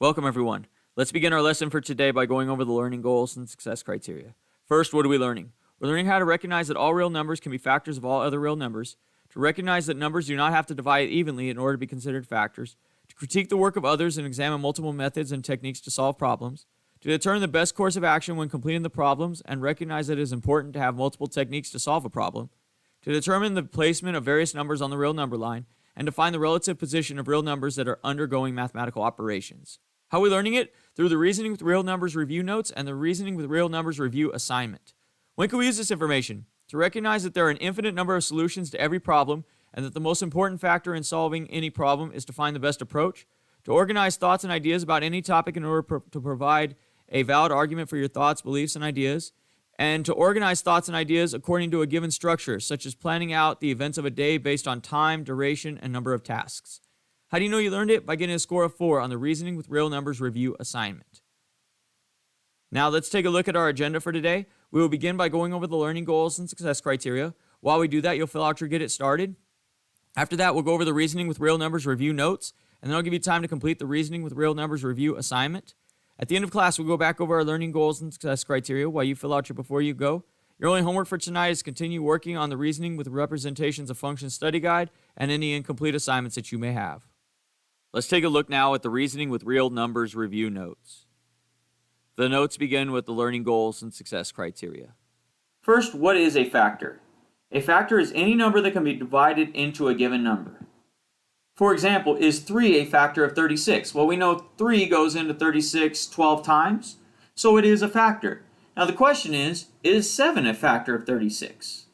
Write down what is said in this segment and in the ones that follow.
Welcome, everyone. Let's begin our lesson for today by going over the learning goals and success criteria. First, what are we learning? We're learning how to recognize that all real numbers can be factors of all other real numbers, to recognize that numbers do not have to divide evenly in order to be considered factors, to critique the work of others and examine multiple methods and techniques to solve problems, to determine the best course of action when completing the problems and recognize that it is important to have multiple techniques to solve a problem, to determine the placement of various numbers on the real number line, and to find the relative position of real numbers that are undergoing mathematical operations. How are we learning it? Through the Reasoning with Real Numbers review notes and the Reasoning with Real Numbers review assignment. When can we use this information? To recognize that there are an infinite number of solutions to every problem and that the most important factor in solving any problem is to find the best approach. To organize thoughts and ideas about any topic in order to provide a valid argument for your thoughts, beliefs, and ideas. And to organize thoughts and ideas according to a given structure, such as planning out the events of a day based on time, duration, and number of tasks. How do you know you learned it? By getting a score of 4 on the Reasoning with Real Numbers review assignment. Now let's take a look at our agenda for today. We will begin by going over the learning goals and success criteria. While we do that, you'll fill out your Get It Started. After that, we'll go over the Reasoning with Real Numbers review notes, and then I'll give you time to complete the Reasoning with Real Numbers review assignment. At the end of class, we'll go back over our learning goals and success criteria while you fill out your before you go. Your only homework for tonight is continue working on the Reasoning with Representations of Functions study guide and any incomplete assignments that you may have. Let's take a look now at the Reasoning with Real Numbers review notes. The notes begin with the learning goals and success criteria. First, what is a factor? A factor is any number that can be divided into a given number. For example, is 3 a factor of 36? Well, we know 3 goes into 36 12 times, so it is a factor. Now the question is 7 a factor of 36?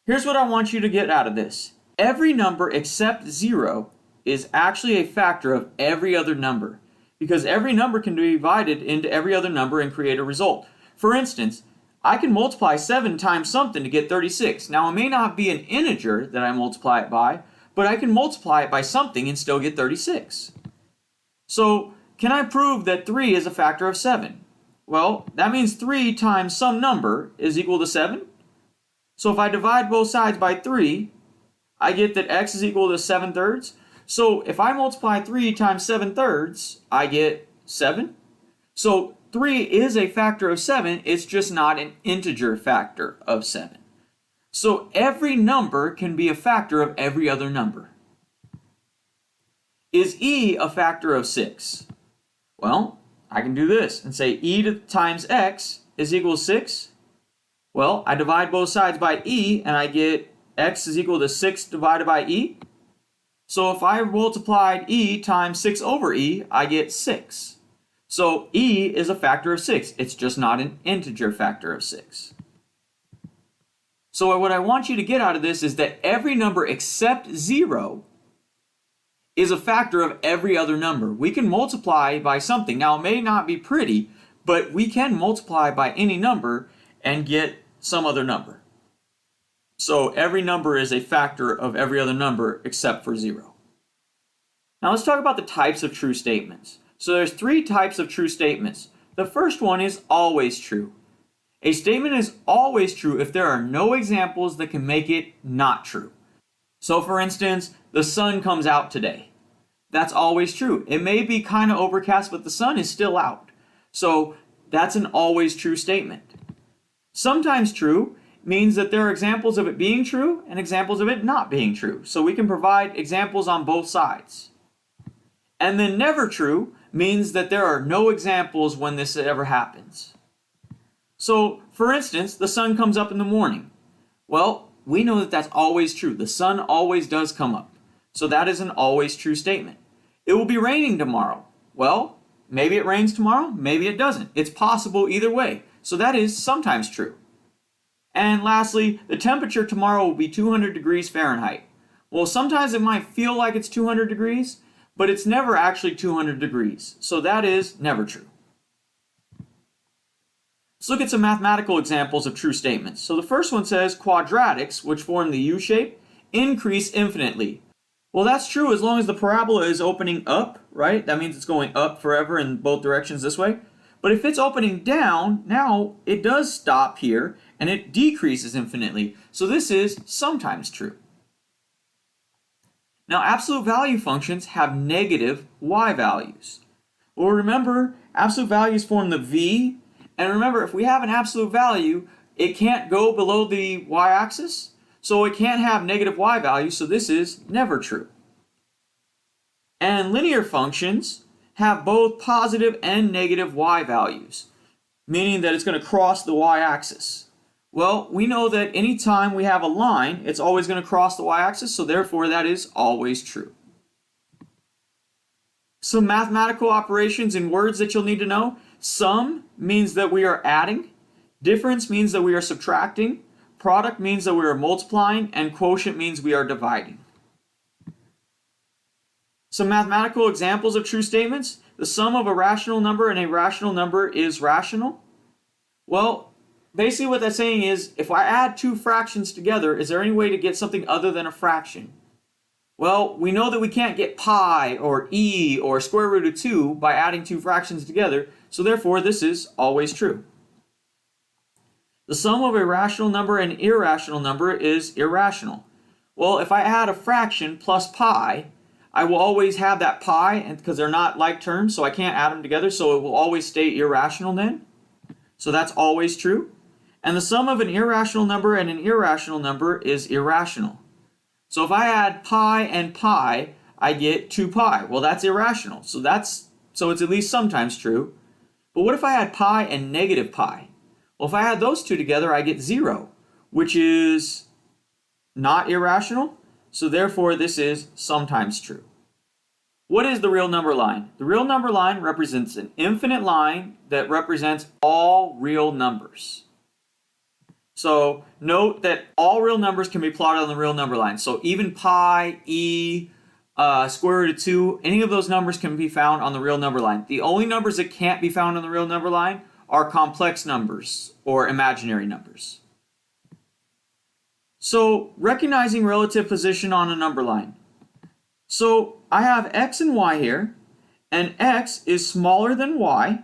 Here's what I want you to get out of this. Every number except 0 is actually a factor of every other number, because every number can be divided into every other number and create a result. For instance, I can multiply 7 times something to get 36. Now, it may not be an integer that I multiply it by, but I can multiply it by something and still get 36. So, can I prove that 3 is a factor of 7? Well, that means 3 times some number is equal to 7. So if I divide both sides by 3, I get that x is equal to 7/3. So if I multiply 3 times 7/3, I get 7. So 3 is a factor of 7, it's just not an integer factor of 7. So every number can be a factor of every other number. Is e a factor of 6? Well, I can do this and say e times x is equal to 6. Well, I divide both sides by e and I get x is equal to 6 divided by e. So if I multiplied e times 6 over e, I get 6. So e is a factor of 6. It's just not an integer factor of 6. So what I want you to get out of this is that every number except 0 is a factor of every other number. We can multiply by something. Now, it may not be pretty, but we can multiply by any number and get some other number. So every number is a factor of every other number except for 0. Now let's talk about the types of true statements. So there's 3 types of true statements. The first one is always true. A statement is always true if there are no examples that can make it not true. So for instance, the sun comes out today. That's always true. It may be kind of overcast, but the sun is still out. So that's an always true statement. Sometimes true means that there are examples of it being true and examples of it not being true. So we can provide examples on both sides. And then never true means that there are no examples when this ever happens. So, for instance, the sun comes up in the morning. Well, we know that that's always true. The sun always does come up. So that is an always true statement. It will be raining tomorrow. Well, maybe it rains tomorrow, maybe it doesn't. It's possible either way. So that is sometimes true. And lastly, the temperature tomorrow will be 200 degrees Fahrenheit. Well, sometimes it might feel like it's 200 degrees, but it's never actually 200 degrees. So that is never true. Let's look at some mathematical examples of true statements. So the first one says quadratics, which form the U shape, increase infinitely. Well, that's true as long as the parabola is opening up, right? That means it's going up forever in both directions this way. But if it's opening down, now it does stop here and it decreases infinitely. So this is sometimes true. Now, absolute value functions have negative y values. Well, remember, absolute values form the v, and remember, if we have an absolute value, it can't go below the y-axis, so it can't have negative y values, so this is never true. And linear functions have both positive and negative y values, meaning that it's going to cross the y-axis. Well, we know that anytime we have a line, it's always going to cross the y-axis, so therefore that is always true. Some mathematical operations in words that you'll need to know. Sum means that we are adding, difference means that we are subtracting, product means that we are multiplying, and quotient means we are dividing. Some mathematical examples of true statements. The sum of a rational number and a rational number is rational. Well, basically what that's saying is, if I add two fractions together, is there any way to get something other than a fraction? Well, we know that we can't get pi or e or square root of 2 by adding two fractions together, so therefore this is always true. The sum of a rational number and irrational number is irrational. Well, if I add a fraction plus pi, I will always have that pi, and because they're not like terms, so I can't add them together, so it will always stay irrational then. So that's always true. And the sum of an irrational number and an irrational number is irrational. So if I add pi and pi, I get 2 pi. Well, that's irrational. So it's at least sometimes true. But what if I add pi and negative pi? Well, if I add those two together, I get 0, which is not irrational. So therefore, this is sometimes true. What is the real number line? The real number line represents an infinite line that represents all real numbers. So note that all real numbers can be plotted on the real number line. So even pi, e, square root of 2, any of those numbers can be found on the real number line. The only numbers that can't be found on the real number line are complex numbers or imaginary numbers. So recognizing relative position on a number line. So I have x and y here, and x is smaller than y.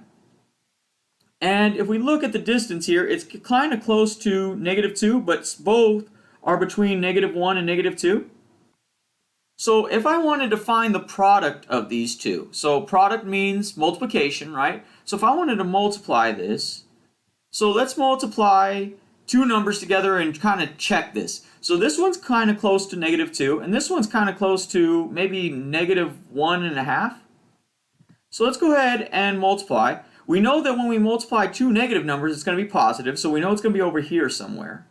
And if we look at the distance here, it's kind of close to -2, but both are between -1 and -2. So if I wanted to find the product of these two, so product means multiplication, right? So if I wanted to multiply this, so let's multiply two numbers together and kind of check this. So this one's kind of close to -2, and this one's kind of close to maybe -1.5. So let's go ahead and multiply. We know that when we multiply two negative numbers, it's going to be positive, so we know it's going to be over here somewhere.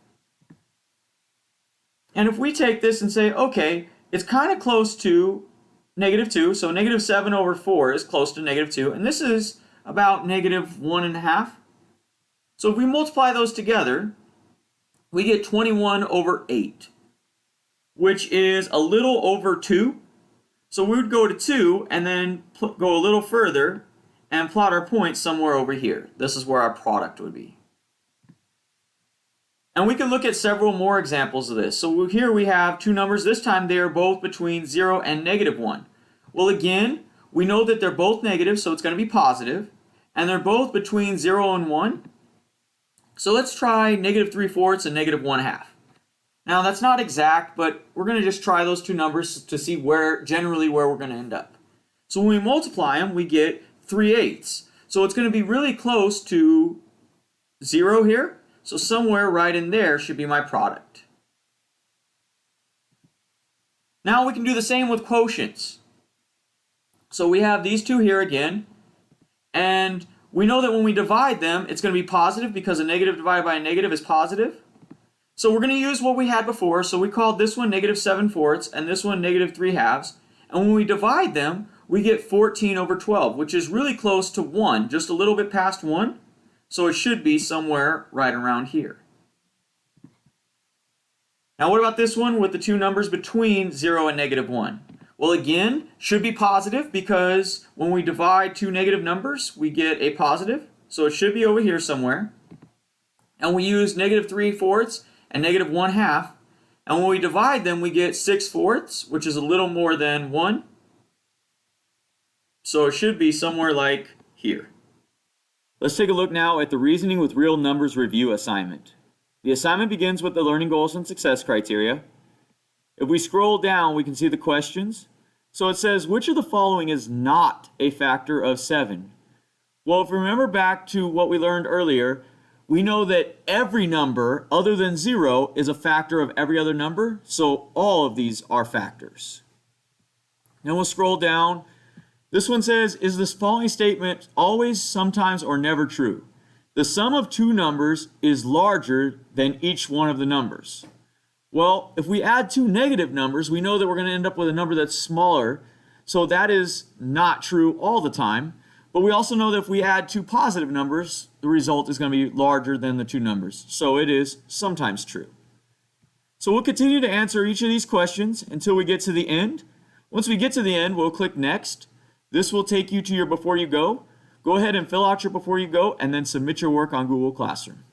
And if we take this and say, okay, it's kind of close to -2, so -7/4 is close to -2, and this is about -1.5. So if we multiply those together, we get 21/8, which is a little over 2. So we would go to 2 and then go a little further and plot our point somewhere over here. This is where our product would be. And we can look at several more examples of this. So here we have two numbers. This time they are both between 0 and -1. Well, again, we know that they're both negative, so it's going to be positive. And they're both between 0 and 1. So let's try -3/4 and -1/2. Now that's not exact, but we're going to just try those two numbers to see generally where we're going to end up. So when we multiply them, we get 3/8. So it's going to be really close to 0 here. So somewhere right in there should be my product. Now we can do the same with quotients. So we have these two here again, and we know that when we divide them, it's going to be positive because a negative divided by a negative is positive. So we're going to use what we had before. So we called this one -7/4 and this one -3/2. And when we divide them, we get 14/12, which is really close to 1, just a little bit past 1. So it should be somewhere right around here. Now what about this one with the two numbers between 0 and -1? Well, again, should be positive because when we divide two negative numbers, we get a positive. So it should be over here somewhere. And we use -3/4 and -1/2. And when we divide them, we get 6/4, which is a little more than 1. So it should be somewhere like here. Let's take a look now at the Reasoning with Real Numbers review assignment. The assignment begins with the learning goals and success criteria. If we scroll down, we can see the questions. So it says, which of the following is not a factor of 7? Well, if we remember back to what we learned earlier, we know that every number other than 0 is a factor of every other number, so all of these are factors. Then we'll scroll down. This one says, is this following statement always, sometimes, or never true? The sum of two numbers is larger than each one of the numbers. Well, if we add two negative numbers, we know that we're going to end up with a number that's smaller, so that is not true all the time. But we also know that if we add two positive numbers, the result is going to be larger than the two numbers. So it is sometimes true. So we'll continue to answer each of these questions until we get to the end. Once we get to the end, we'll click Next. This will take you to your Before You Go. Go ahead and fill out your Before You Go and then submit your work on Google Classroom.